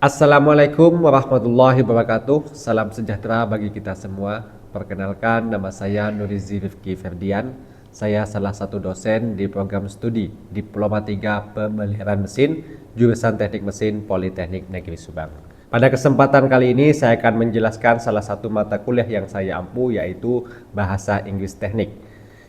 Assalamualaikum warahmatullahi wabarakatuh. Salam sejahtera bagi kita semua. Perkenalkan, nama saya Nurizi Rifki Ferdian. Saya salah satu dosen di program studi Diploma 3 Pemeliharaan Mesin, jurusan Teknik Mesin Politeknik Negeri Subang. Pada kesempatan kali ini saya akan menjelaskan salah satu mata kuliah yang saya ampu, yaitu Bahasa Inggris Teknik,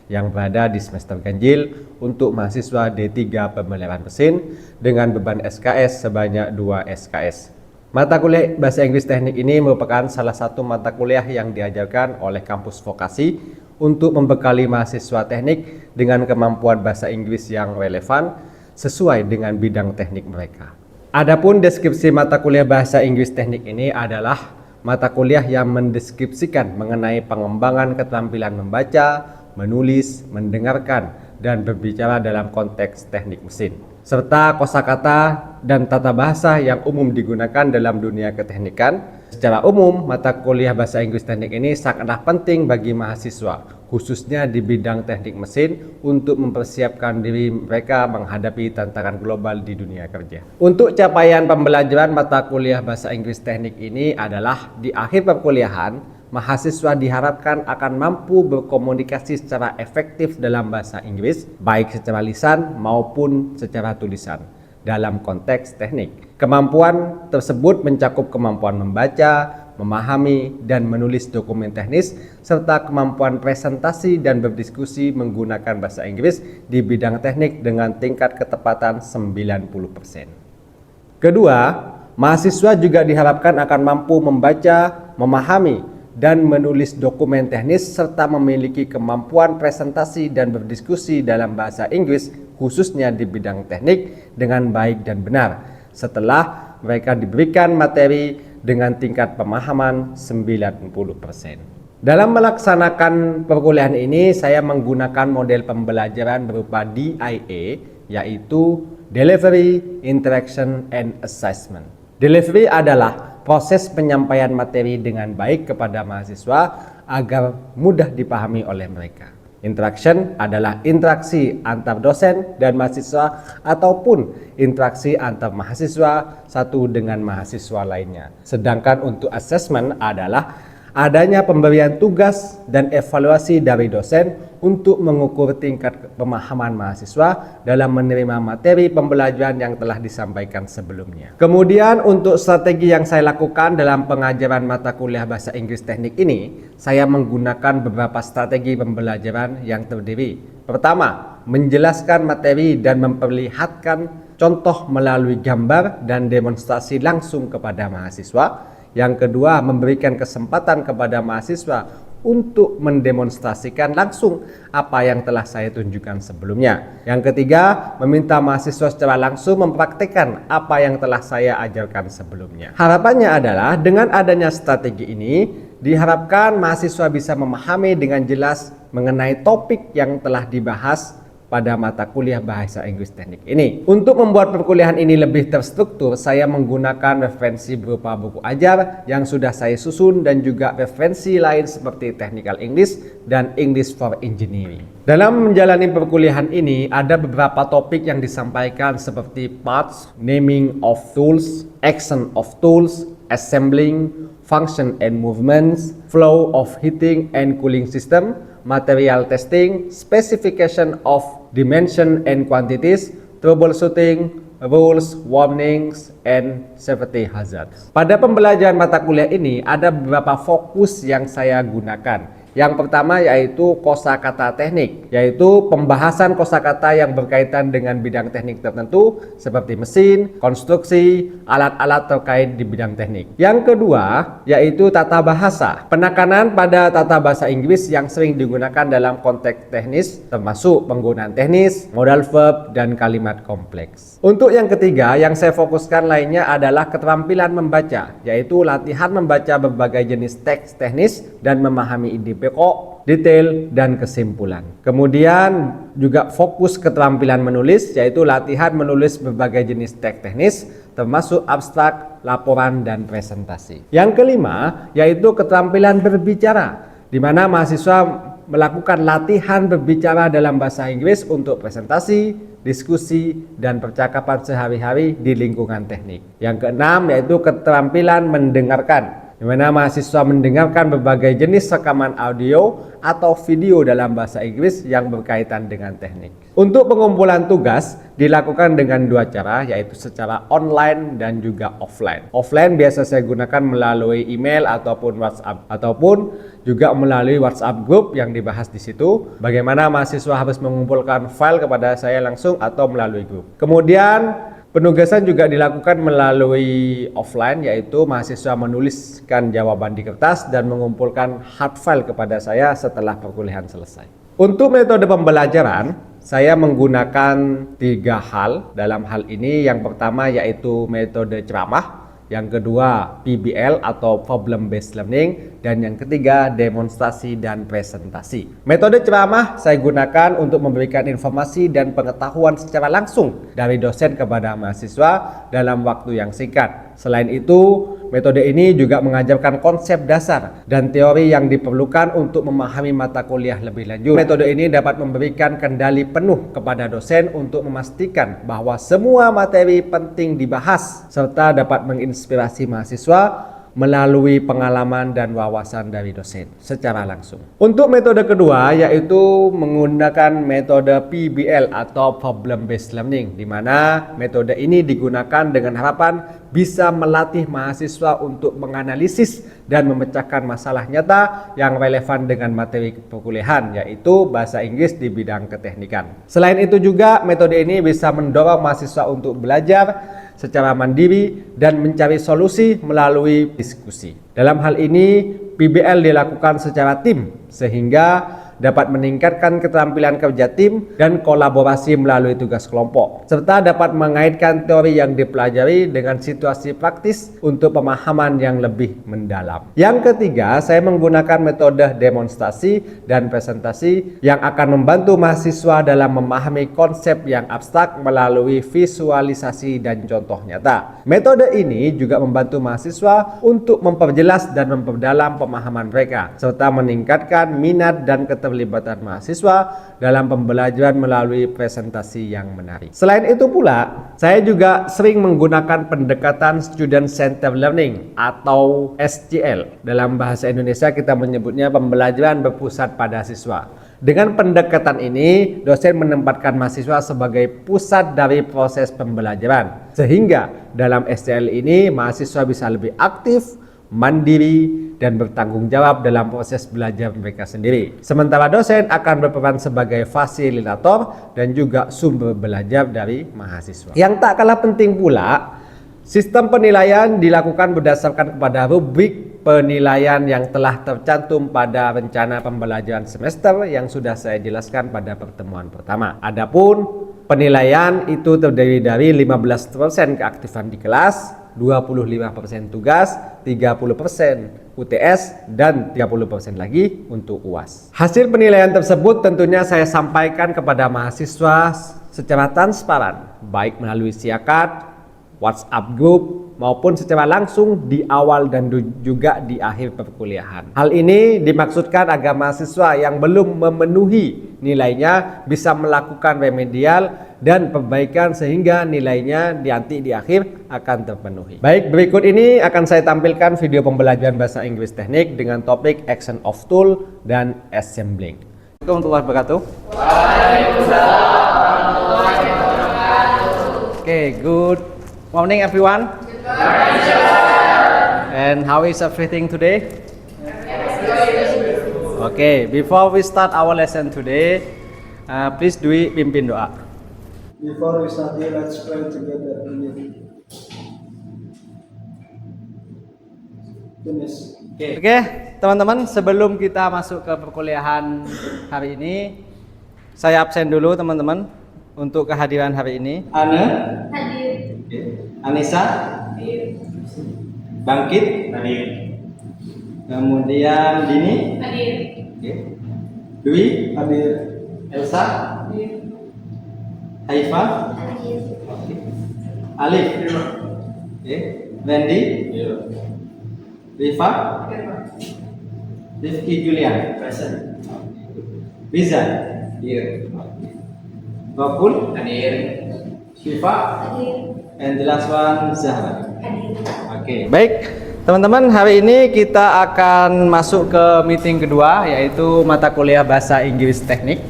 yang berada di semester ganjil untuk mahasiswa D3 Pemeliharaan Mesin dengan beban SKS sebanyak 2 SKS. Mata kuliah Bahasa Inggris Teknik ini merupakan salah satu mata kuliah yang diajarkan oleh kampus vokasi untuk membekali mahasiswa teknik dengan kemampuan bahasa Inggris yang relevan sesuai dengan bidang teknik mereka. Adapun deskripsi mata kuliah Bahasa Inggris Teknik ini adalah mata kuliah yang mendeskripsikan mengenai pengembangan keterampilan membaca, menulis, mendengarkan, dan berbicara dalam konteks teknik mesin, serta kosakata dan tata bahasa yang umum digunakan dalam dunia keteknikan. Secara umum, mata kuliah Bahasa Inggris Teknik ini sangatlah penting bagi mahasiswa, khususnya di bidang teknik mesin, untuk mempersiapkan diri mereka menghadapi tantangan global di dunia kerja. Untuk capaian pembelajaran mata kuliah Bahasa Inggris Teknik ini adalah di akhir perkuliahan, mahasiswa diharapkan akan mampu berkomunikasi secara efektif dalam bahasa Inggris, baik secara lisan maupun secara tulisan dalam konteks teknik. Kemampuan tersebut mencakup kemampuan membaca, memahami, dan menulis dokumen teknis, serta kemampuan presentasi dan berdiskusi menggunakan bahasa Inggris di bidang teknik dengan tingkat ketepatan 90%. Kedua, mahasiswa juga diharapkan akan mampu membaca, memahami, dan menulis dokumen teknis serta memiliki kemampuan presentasi dan berdiskusi dalam bahasa Inggris khususnya di bidang teknik dengan baik dan benar setelah mereka diberikan materi dengan tingkat pemahaman 90%. Dalam melaksanakan perkuliahan ini saya menggunakan model pembelajaran berupa DIA, yaitu Delivery, Interaction, and Assessment. Delivery adalah proses penyampaian materi dengan baik kepada mahasiswa agar mudah dipahami oleh mereka. Interaction adalah interaksi antar dosen dan mahasiswa ataupun interaksi antar mahasiswa satu dengan mahasiswa lainnya. Sedangkan untuk assessment adalah adanya pemberian tugas dan evaluasi dari dosen untuk mengukur tingkat pemahaman mahasiswa dalam menerima materi pembelajaran yang telah disampaikan sebelumnya. Kemudian untuk strategi yang saya lakukan dalam pengajaran mata kuliah Bahasa Inggris Teknik ini, saya menggunakan beberapa strategi pembelajaran yang terdiri. Pertama, menjelaskan materi dan memperlihatkan contoh melalui gambar dan demonstrasi langsung kepada mahasiswa. Yang kedua, memberikan kesempatan kepada mahasiswa untuk mendemonstrasikan langsung apa yang telah saya tunjukkan sebelumnya. Yang ketiga, meminta mahasiswa secara langsung mempraktikkan apa yang telah saya ajarkan sebelumnya. Harapannya adalah dengan adanya strategi ini, diharapkan mahasiswa bisa memahami dengan jelas mengenai topik yang telah dibahas pada mata kuliah Bahasa Inggris Teknik ini. Untuk membuat perkuliahan ini lebih terstruktur, saya menggunakan referensi berupa buku ajar yang sudah saya susun dan juga referensi lain seperti Technical English dan English for Engineering. Dalam menjalani perkuliahan ini, ada beberapa topik yang disampaikan seperti parts, naming of tools, action of tools, assembling, function and movements, flow of heating and cooling system, material testing, specification of dimension and quantities, troubleshooting, rules, warnings, and safety hazards. Pada pembelajaran mata kuliah ini ada beberapa fokus yang saya gunakan. Yang pertama yaitu kosakata teknik, yaitu pembahasan kosakata yang berkaitan dengan bidang teknik tertentu seperti mesin, konstruksi, alat-alat terkait di bidang teknik. Yang kedua yaitu tata bahasa, penekanan pada tata bahasa Inggris yang sering digunakan dalam konteks teknis termasuk penggunaan teknis, modal verb, dan kalimat kompleks. Untuk yang ketiga yang saya fokuskan lainnya adalah keterampilan membaca, yaitu latihan membaca berbagai jenis teks teknis dan memahami ide pokok, detail, dan kesimpulan. Kemudian juga fokus keterampilan menulis, yaitu latihan menulis berbagai jenis teks teknis termasuk abstrak, laporan, dan presentasi. Yang kelima yaitu keterampilan berbicara, di mana mahasiswa melakukan latihan berbicara dalam bahasa Inggris untuk presentasi, diskusi, dan percakapan sehari-hari di lingkungan teknik. Yang keenam yaitu keterampilan mendengarkan, di mana mahasiswa mendengarkan berbagai jenis rekaman audio atau video dalam bahasa Inggris yang berkaitan dengan teknik. Untuk pengumpulan tugas dilakukan dengan dua cara, yaitu secara online dan juga offline. Offline biasa saya gunakan melalui email ataupun WhatsApp, ataupun juga melalui WhatsApp group yang dibahas di situ. Bagaimana mahasiswa harus mengumpulkan file kepada saya langsung atau melalui grup. Kemudian penugasan juga dilakukan melalui offline, yaitu mahasiswa menuliskan jawaban di kertas dan mengumpulkan hard file kepada saya setelah perkuliahan selesai. Untuk metode pembelajaran, saya menggunakan 3 hal dalam hal ini. Yang pertama yaitu metode ceramah, yang kedua PBL atau Problem Based Learning, dan yang ketiga demonstrasi dan presentasi. Metode ceramah saya gunakan untuk memberikan informasi dan pengetahuan secara langsung dari dosen kepada mahasiswa dalam waktu yang singkat. Selain itu, metode ini juga mengajarkan konsep dasar dan teori yang diperlukan untuk memahami mata kuliah lebih lanjut. Metode ini dapat memberikan kendali penuh kepada dosen untuk memastikan bahwa semua materi penting dibahas serta dapat menginspirasi mahasiswa melalui pengalaman dan wawasan dari dosen secara langsung. Untuk metode kedua yaitu menggunakan metode PBL atau Problem Based Learning, di mana metode ini digunakan dengan harapan bisa melatih mahasiswa untuk menganalisis dan memecahkan masalah nyata yang relevan dengan materi perkuliahan, yaitu bahasa Inggris di bidang keteknikan. Selain itu juga metode ini bisa mendorong mahasiswa untuk belajar secara mandiri dan mencari solusi melalui diskusi. Dalam hal ini, PBL dilakukan secara tim sehingga dapat meningkatkan keterampilan kerja tim dan kolaborasi melalui tugas kelompok, serta dapat mengaitkan teori yang dipelajari dengan situasi praktis untuk pemahaman yang lebih mendalam. Yang ketiga, saya menggunakan metode demonstrasi dan presentasi yang akan membantu mahasiswa dalam memahami konsep yang abstrak melalui visualisasi dan contoh nyata. Metode ini juga membantu mahasiswa untuk memperjelas dan memperdalam pemahaman mereka, serta meningkatkan minat dan keterlibatan mahasiswa dalam pembelajaran melalui presentasi yang menarik. Selain itu pula, saya juga sering menggunakan pendekatan Student Centered Learning atau SCL. Dalam bahasa Indonesia kita menyebutnya pembelajaran berpusat pada siswa. Dengan pendekatan ini, dosen menempatkan mahasiswa sebagai pusat dari proses pembelajaran. Sehingga dalam SCL ini mahasiswa bisa lebih aktif, mandiri, dan bertanggung jawab dalam proses belajar mereka sendiri. Sementara dosen akan berperan sebagai fasilitator dan juga sumber belajar dari mahasiswa. Yang tak kalah penting pula, sistem penilaian dilakukan berdasarkan kepada rubrik penilaian yang telah tercantum pada rencana pembelajaran semester yang sudah saya jelaskan pada pertemuan pertama. Adapun penilaian itu terdiri dari 15% keaktifan di kelas, 25% tugas, 30% UTS, dan 30% lagi untuk UAS. Hasil penilaian tersebut tentunya saya sampaikan kepada mahasiswa secara transparan, baik melalui siakat, WhatsApp group, maupun secara langsung di awal dan juga di akhir perkuliahan. Hal ini dimaksudkan agar mahasiswa yang belum memenuhi nilainya bisa melakukan remedial dan perbaikan sehingga nilainya nanti di akhir akan terpenuhi. Baik, berikut ini akan saya tampilkan video pembelajaran bahasa Inggris teknik dengan topik action of tool dan assembling. Assalamualaikum warahmatullahi wabarakatuh. Okay, good morning everyone. And how is everything today? Okay, before we start our lesson today, please do we pimpin doa. Before we study, let's pray together. Oke, teman-teman, sebelum kita masuk ke perkuliahan hari ini, saya absen dulu teman-teman untuk kehadiran hari ini. Ana, Hadir. Anissa, Bangkit, kemudian Dini, Hadir. Dwi, hadir, Elsa, Haifa, Hadir. Alif, Randy, Rifa, Rifki Julian, present. Biza. Here. Gokul. Hadir. Shifa. And the last one Zahra. Oke. Baik, teman-teman, hari ini kita akan masuk ke meeting kedua, yaitu mata kuliah Bahasa Inggris Teknik.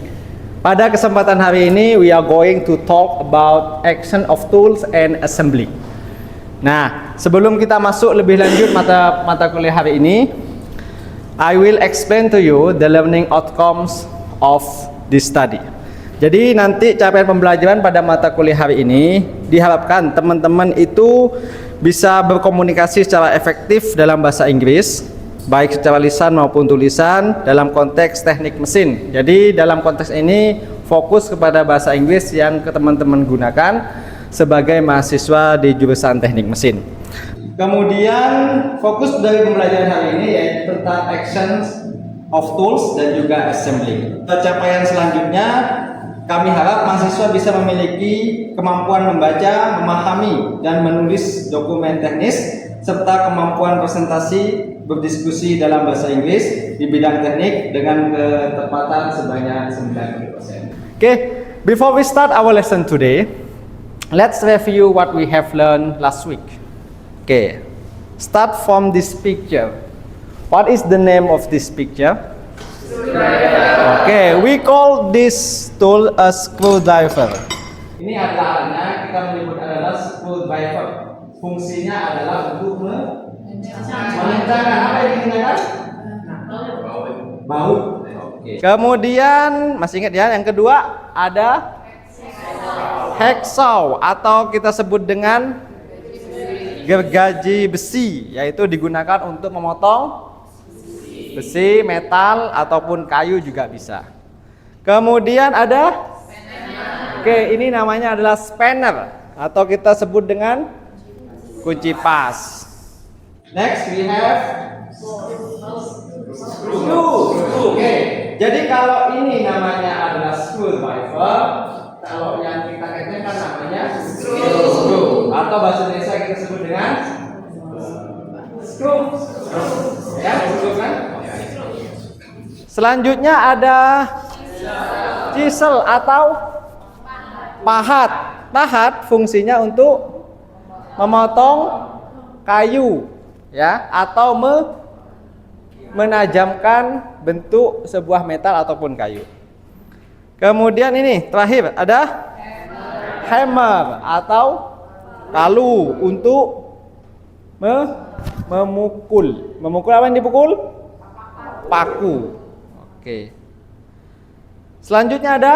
Pada kesempatan hari ini, we are going to talk about action of tools and assembly. Nah, sebelum kita masuk lebih lanjut mata kuliah hari ini, I will explain to you the learning outcomes of this study. Jadi nanti capaian pembelajaran pada mata kuliah hari ini diharapkan teman-teman itu bisa berkomunikasi secara efektif dalam bahasa Inggris, baik secara lisan maupun tulisan dalam konteks teknik mesin. Jadi dalam konteks ini fokus kepada bahasa Inggris yang teman-teman gunakan sebagai mahasiswa di jurusan teknik mesin. Kemudian fokus dari pembelajaran hari ini yaitu tentang actions of tools dan juga assembly. Capaian selanjutnya, kami harap mahasiswa bisa memiliki kemampuan membaca, memahami, dan menulis dokumen teknis, serta kemampuan presentasi berdiskusi dalam bahasa Inggris di bidang teknik dengan ketepatan sebanyak 90%. Okay, before we start our lesson today, let's review what we have learned last week. Okay, start from this picture. What is the name of this picture? Okay, we call this tool a screwdriver. Ini adalah alatnya, kita menyebut adalah screwdriver. Fungsinya adalah untuk mengencangkan apa yang dikencangkan? Baut. Okay. Kemudian masih ingat ya, yang kedua ada hacksaw atau kita sebut dengan gergaji besi, yaitu digunakan untuk memotong besi, metal, ataupun kayu juga bisa. Kemudian ada oke, ini namanya adalah spanner atau kita sebut dengan kunci pas. Next we have screw. Oke, jadi kalau ini namanya adalah screwdriver, kalau yang kita kencangkan namanya screw. Atau bahasa Indonesia kita sebut dengan screw. Ya, screw kan? Selanjutnya ada chisel atau pahat. Pahat fungsinya untuk memotong kayu, ya, atau menajamkan bentuk sebuah metal ataupun kayu. Kemudian ini terakhir ada hammer atau palu untuk memukul. Memukul apa yang dipukul? Paku. Oke. Selanjutnya ada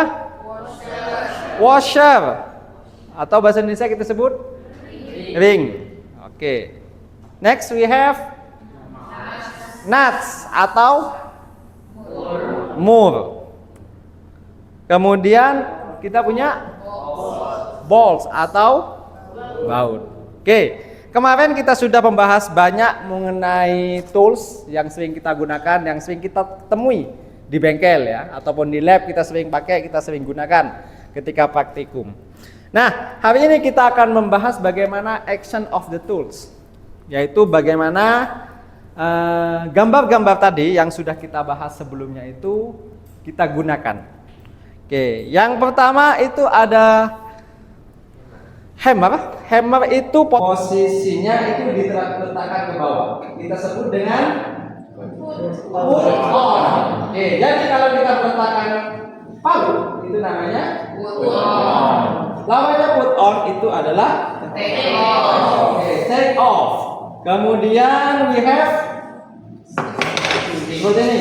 washer atau bahasa Indonesia kita sebut ring. Oke. Next we have nuts atau mur. Kemudian kita punya balls atau baut. Oke. Kemarin kita sudah membahas banyak mengenai tools yang sering kita gunakan, yang sering kita temui di bengkel ya, ataupun di lab kita sering pakai, kita sering gunakan ketika praktikum. Nah, hari ini kita akan membahas bagaimana action of the tools, yaitu bagaimana gambar-gambar tadi yang sudah kita bahas sebelumnya itu kita gunakan. Oke, yang pertama itu ada hammer. Hammer itu posisinya itu diletakkan ke bawah. Kita sebut dengan put on. Oke, jadi kalau kita letakkan palu itu namanya put on. Lawannya put on itu adalah take off. Oke, take off. Kemudian we have ini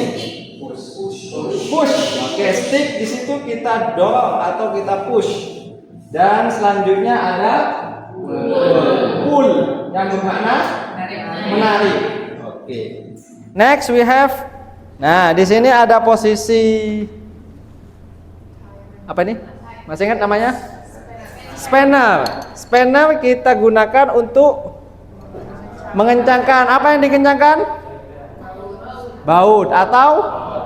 push. Oke, stick di situ kita dorong atau kita push. Dan selanjutnya ada pull yang bermakna menarik. Oke. Next we have, nah di sini ada posisi apa ini? Masih ingat namanya? Spanner. Spanner kita gunakan untuk mengencangkan apa yang dikencangkan? Baut atau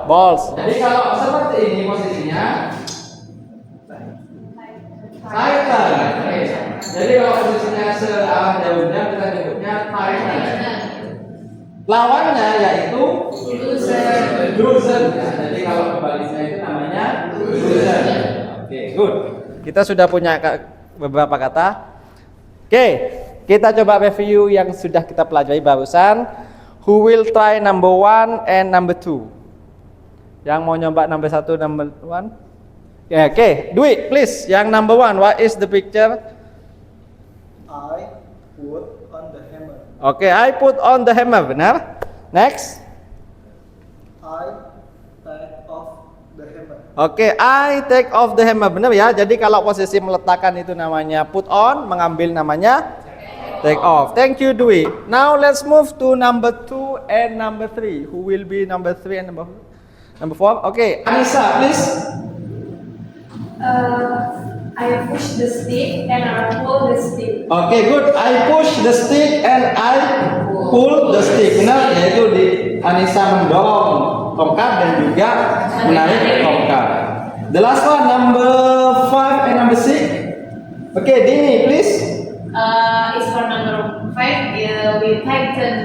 balls. Jadi kalau seperti ini posisinya Tighten. Jadi kalau posisinya searah daunnya kita nyebutnya tighten. Lawannya yaitu loosen. Ya, jadi kalau kebaliknya itu namanya namanya loosen. Oke, good. Kita sudah punya beberapa kata. Oke, kita coba review yang sudah kita pelajari barusan. Who will try number 1 and number 2? Yang mau nyoba number 1, number 1? Ya, oke, Dwi, please. Yang number 1, what is the picture? I put on the hammer. Oke, I put on the hammer, benar? Next. I take off the hammer. Oke, I take off the hammer, benar ya? Jadi kalau posisi meletakkan itu namanya put on, mengambil namanya take off. Thank you, Dwi. Now let's move to number 2 and number 3. Who will be number 3 and number 4? Oke, Anissa, please. I push the stick and I pull the stick. Oke, good. I push the stick and I pull the stick. Benar, yaitu di Anissa mendorong tongkat dan juga menarik tongkat. The last one, number 5 and number 6. Oke, Dini, please. It's for number 5. We tighten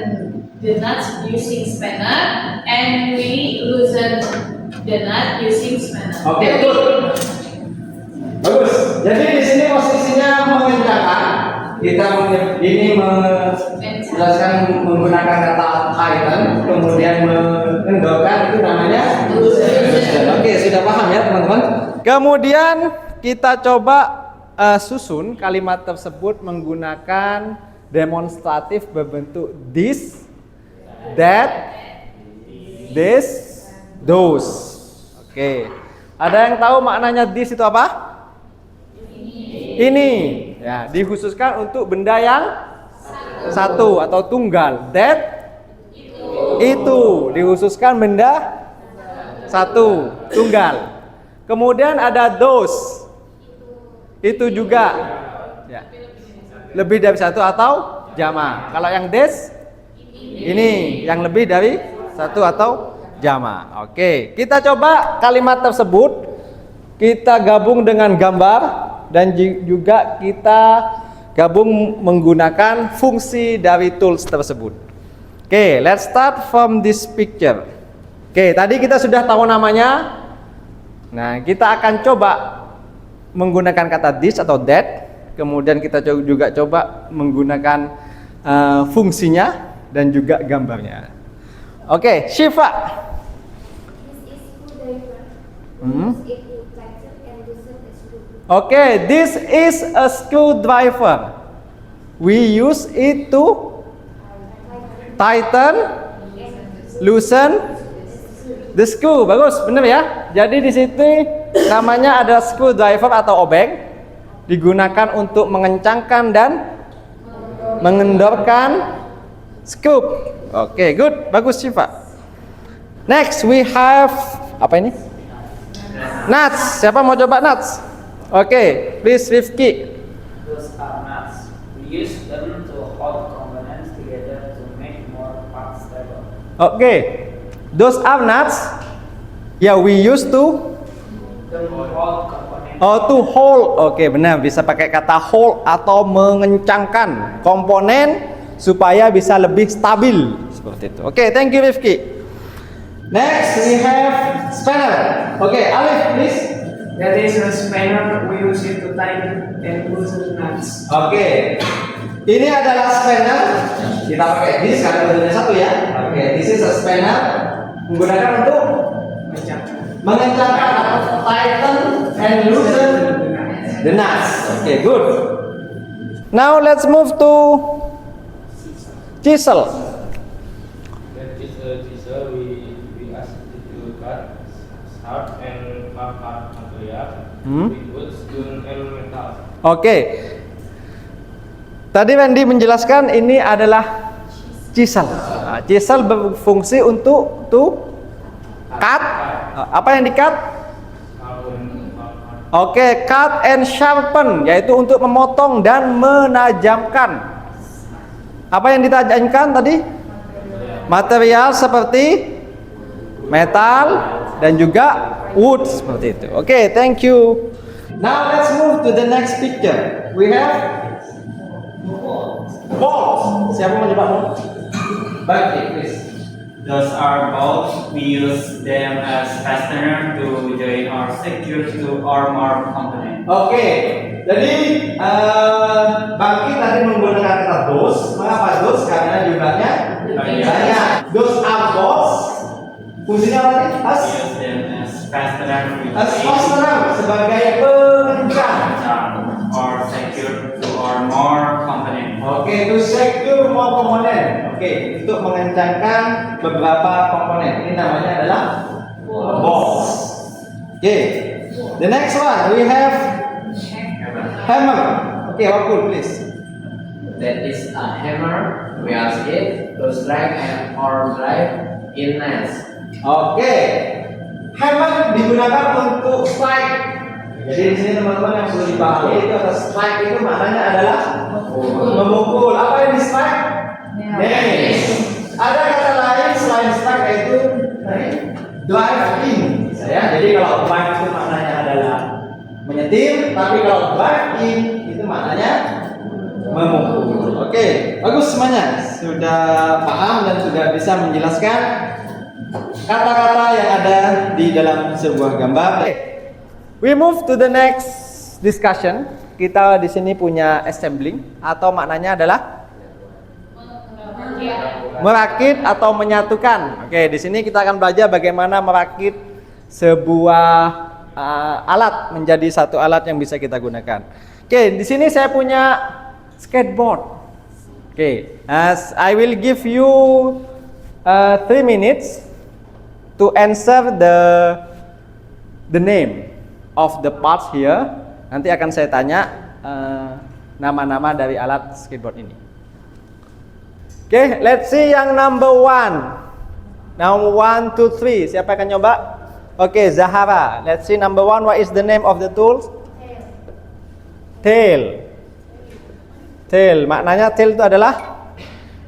the nuts using spanner and we loosen the nut using spanner. Oke, good. Bagus. Jadi di sini posisinya mengencangkan. Kita ini menjelaskan menggunakan kata tighten, kemudian mengendorkan, itu namanya loosen. Oke, sudah paham ya teman-teman. Kemudian kita coba susun kalimat tersebut menggunakan demonstratif berbentuk this, that, this, those. Oke. Ada yang tahu maknanya this itu apa? Ini ya, dikhususkan untuk benda yang satu atau tunggal. That itu dikhususkan benda satu tunggal. Kemudian ada those, itu juga ya, lebih dari satu atau jama'. Kalau yang this ini yang lebih dari satu atau jama'. Oke, kita coba kalimat tersebut kita gabung dengan gambar dan juga kita gabung menggunakan fungsi dari tools tersebut. Oke, let's start from this picture. Oke, tadi kita sudah tahu namanya. Nah, kita akan coba menggunakan kata this atau that. Kemudian kita juga coba menggunakan fungsinya dan juga gambarnya. Oke, Syifa. Okay, this is a screwdriver. We use it to tighten, loosen the screw. Bagus, benar ya? Jadi di sini namanya ada screwdriver atau obeng, digunakan untuk mengencangkan dan mengendorkan screw. Oke, good. Bagus, Syifa. Next, we have apa ini? Nuts. Siapa mau coba nuts? Oke, please Rifki. Those are nuts. We use them to hold components together to make more parts stable. Oke, those are nuts. Yeah, we used to Hold components. to hold. Oke, benar, bisa pakai kata hold atau mengencangkan komponen supaya bisa lebih stabil seperti itu. Oke, thank you Rifki. Next we have spanner. Oke, Alif please. That is a spanner. We use it to tighten and loosen nuts. Oke, ini adalah spanner. Kita pakai this karena bentuknya satu ya. Oke, this is a spanner. Menggunakan untuk mengencangkan atau tighten and loosen the nuts. Oke, good. Now let's move to chisel. That is a chisel. We ask it to cut hard and hard material with wood, stone, and metal. Oke. Tadi Wendy menjelaskan ini adalah chisel. Nah, chisel berfungsi untuk cut. Apa yang di-cut? Oke, cut and sharpen, yaitu untuk memotong dan menajamkan. Apa yang ditajamkan tadi? Material seperti metal dan juga wood seperti itu. Oke, thank you. Now let's move to the next picture. We have bolt. Siapa mau coba bolt? Baik, please. Those are bolts. We use them as fastener to join or secure to our more component. Oke, jadi Bangki tadi menggunakan kata those. Mengapa those? Karena jumlahnya banyak. Those are bolts. Fungsinya apa nih? We use them as fastener to As fastener sebagai pengencang. or secure to our more component. Oke, to secure more komponen. Oke, untuk mengencangkan beberapa komponen. Ini namanya adalah bolts. Oke, the next one we have hammer. Oke, Wakul please. That is a hammer. We ask it to strike and or drive in nails. Oke, hammer digunakan untuk strike. Jadi di sini teman-teman yang perlu dipahami itu kata strike itu maknanya adalah memukul. Apa yang di strike? Nails. Ada kata lain selain strike yaitu drive in. Jadi kalau drive itu maknanya adalah menyetir, tapi kalau drive in itu maknanya memukul. Oke, bagus semuanya. Sudah paham dan sudah bisa menjelaskan kata-kata yang ada di dalam sebuah gambar. We move to the next discussion. Kita di sini punya assembling atau maknanya adalah merakit atau menyatukan. Oke, di sini kita akan belajar bagaimana merakit sebuah alat menjadi satu alat yang bisa kita gunakan. Oke, di sini saya punya skateboard. Oke, as I will give you 3 minutes to answer the name of the parts here. Nanti akan saya tanya nama-nama dari alat skateboard ini. Oke, let's see yang number 1. Now 1, 2, 3. Siapa akan nyoba? Oke, Zahara. Let's see number 1. What is the name of the tools? Tail. Tail. Maknanya tail itu adalah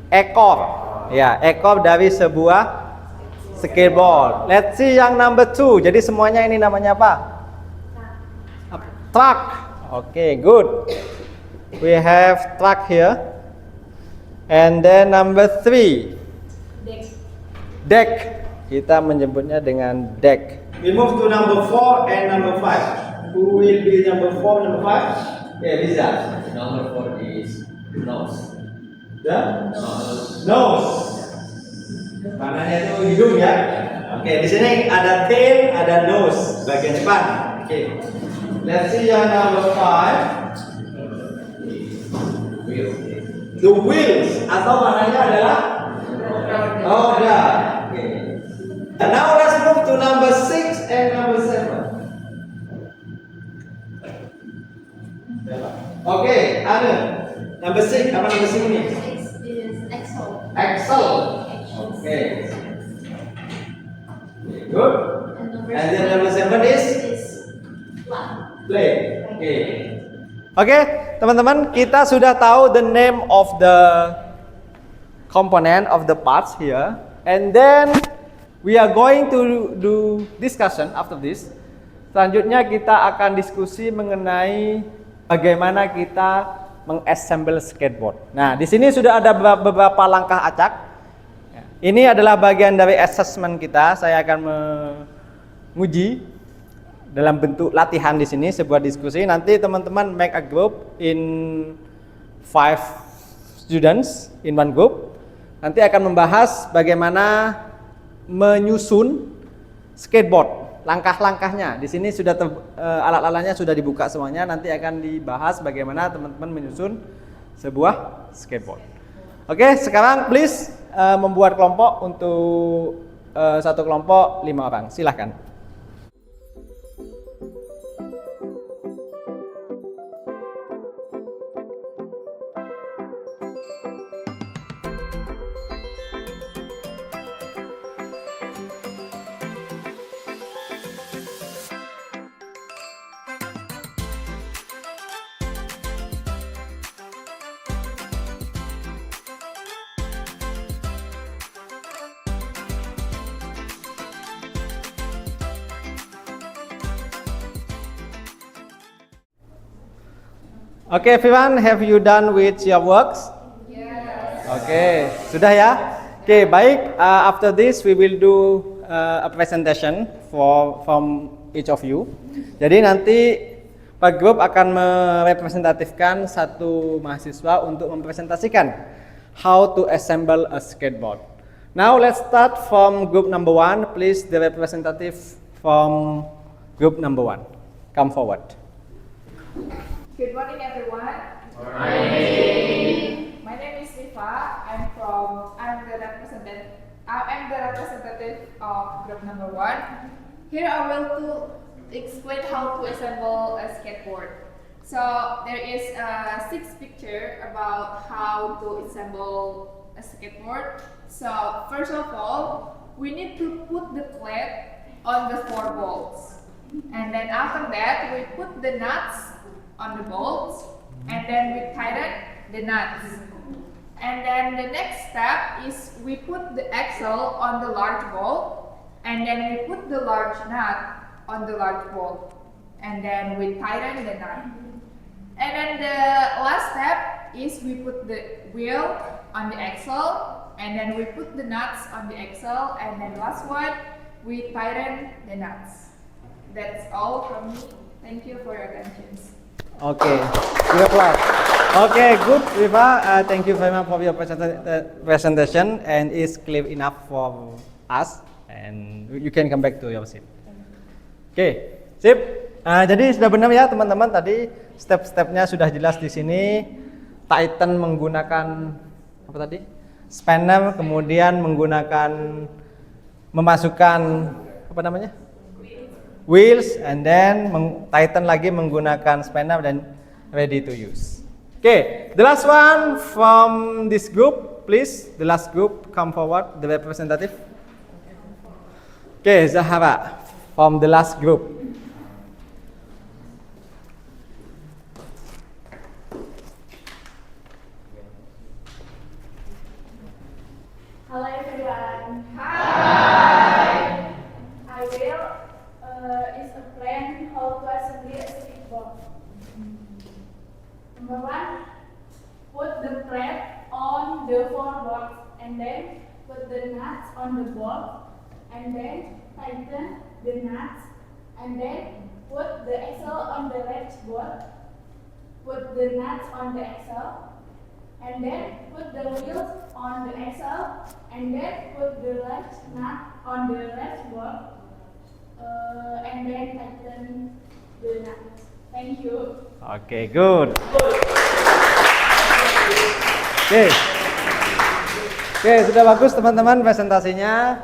ekor. Ya, ekor dari sebuah skateboard. Let's see yang number 2. Jadi semuanya ini namanya apa? Truck. Okay, good. We have truck here. And then number 3. Deck. Kita menyebutnya dengan deck. We move to number 4 and number 5. Who will be number 4, number 5? Yeah, Liza. Number 4 is nose. The nose. Maknanya itu hidung ya. Oke, di sini ada tail, ada nose bagian depan. Oke. Let's see yang number 5. Wheel. The wheels atau maknanya adalah roda. Oke. Now let's move to number 6 and number 7. Oke, ada number 6. Apa number 6 ini? Axle. Okay. Good. And then number 7 is plate. Okay. Oke, teman-teman, kita sudah tahu the name of the component of the parts here, and then we are going to do discussion after this. Selanjutnya kita akan diskusi mengenai bagaimana kita mengassemble skateboard. Nah, di sini sudah ada beberapa langkah acak. Ini adalah bagian dari assessment kita. Saya akan menguji dalam bentuk latihan di sini, sebuah diskusi. Nanti teman-teman make a group in 5 students in one group. Nanti akan membahas bagaimana menyusun skateboard, langkah-langkahnya. Di sini sudah alat-alatnya sudah dibuka semuanya. Nanti akan dibahas bagaimana teman-teman menyusun sebuah skateboard. Oke, sekarang please membuat kelompok untuk satu kelompok 5 orang. Silahkan. Okay, everyone, have you done with your works? Yes. Okay, sudah ya? Okay, baik. After this, we will do a presentation from each of you. Jadi nanti Pak Grup akan merepresentatifkan satu mahasiswa untuk mempresentasikan how to assemble a skateboard. Now let's start from group number 1. Please, the representative from group number 1, come forward. Good morning, everyone. My name is Rifa. I'm the representative of group number 1. Here I will explain how to assemble a skateboard. So there is 6 pictures about how to assemble a skateboard. So first of all, we need to put the plate on the 4 bolts, and then after that we put the nuts on the bolts, and then we tighten the nuts. And then the next step is we put the axle on the large bolt, and then we put the large nut on the large bolt, and then we tighten the nut. And then the last step is we put the wheel on the axle, and then we put the nuts on the axle, and then last one we tighten the nuts. That's all from me. Thank you for your attention. Okay, good applause. Okay, good, Riva. Thank you very much for your presentation, and it's clear enough for us. And you can come back to your seat. Okay, sip. Jadi sudah benar ya teman-teman, tadi step-stepnya sudah jelas di sini. Tighten menggunakan apa tadi? Spanner, kemudian menggunakan memasukkan apa namanya? Wheels, and then tighten lagi menggunakan spanner dan ready to use. Okay, the last one from this group, please. The last group, come forward, the representative. Okay, Zahara from the last group. Hello everyone. Hi. I will explain how to assemble a skateboard. Number 1, put the plate on the 4 bolts, and then put the nuts on the bolt, and then tighten the nuts, and then put the axle on the latch bolt, put the nuts on the axle, and then put the wheels on the axle, and then put the latch nut on the latch bolt, and then tighten the nuts. Thank you. Okay, good. Oke, sudah bagus teman-teman presentasinya.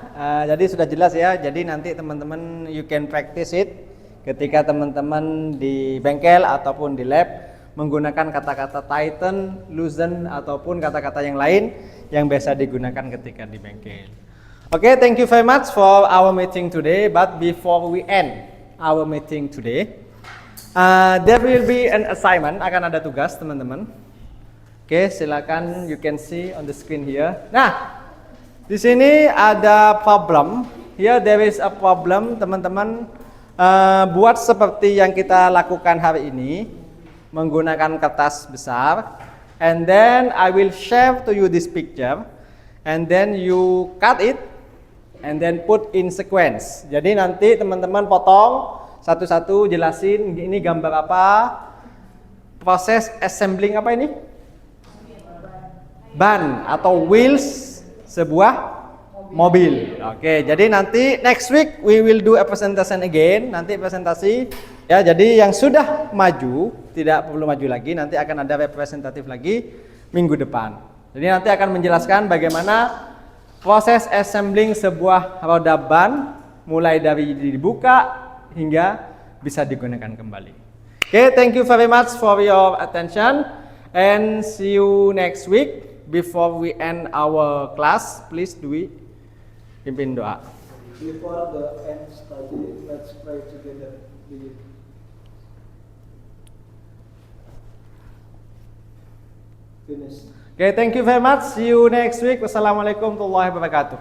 Jadi sudah jelas ya. Jadi nanti teman-teman you can practice it ketika teman-teman di bengkel ataupun di lab menggunakan kata-kata tighten, loosen ataupun kata-kata yang lain yang biasa digunakan ketika di bengkel. Okay, thank you very much for our meeting today. But before we end our meeting today, there will be an assignment. Akan ada tugas teman-teman. Oke, silakan, you can see on the screen here. Nah, di sini ada problem. Here there is a problem, teman-teman. Buat seperti yang kita lakukan hari ini, menggunakan kertas besar. And then I will share to you this picture. And then you cut it. And then put in sequence. Jadi nanti teman-teman potong satu-satu, jelasin ini gambar apa. Proses assembling apa ini? Ban atau wheels sebuah mobil. Oke, jadi nanti next week we will do a presentation again. Nanti presentasi ya. Jadi yang sudah maju tidak perlu maju lagi. Nanti akan ada representatif lagi minggu depan. Jadi nanti akan menjelaskan bagaimana proses assembling sebuah roda ban mulai dari dibuka hingga bisa digunakan kembali. Oke, thank you very much for your attention and see you next week. Before we end our class, please do we pimpin doa. Before the end study, let's pray together. Finish. Okay, thank you very much. See you next week. Wassalamualaikum warahmatullahi wabarakatuh.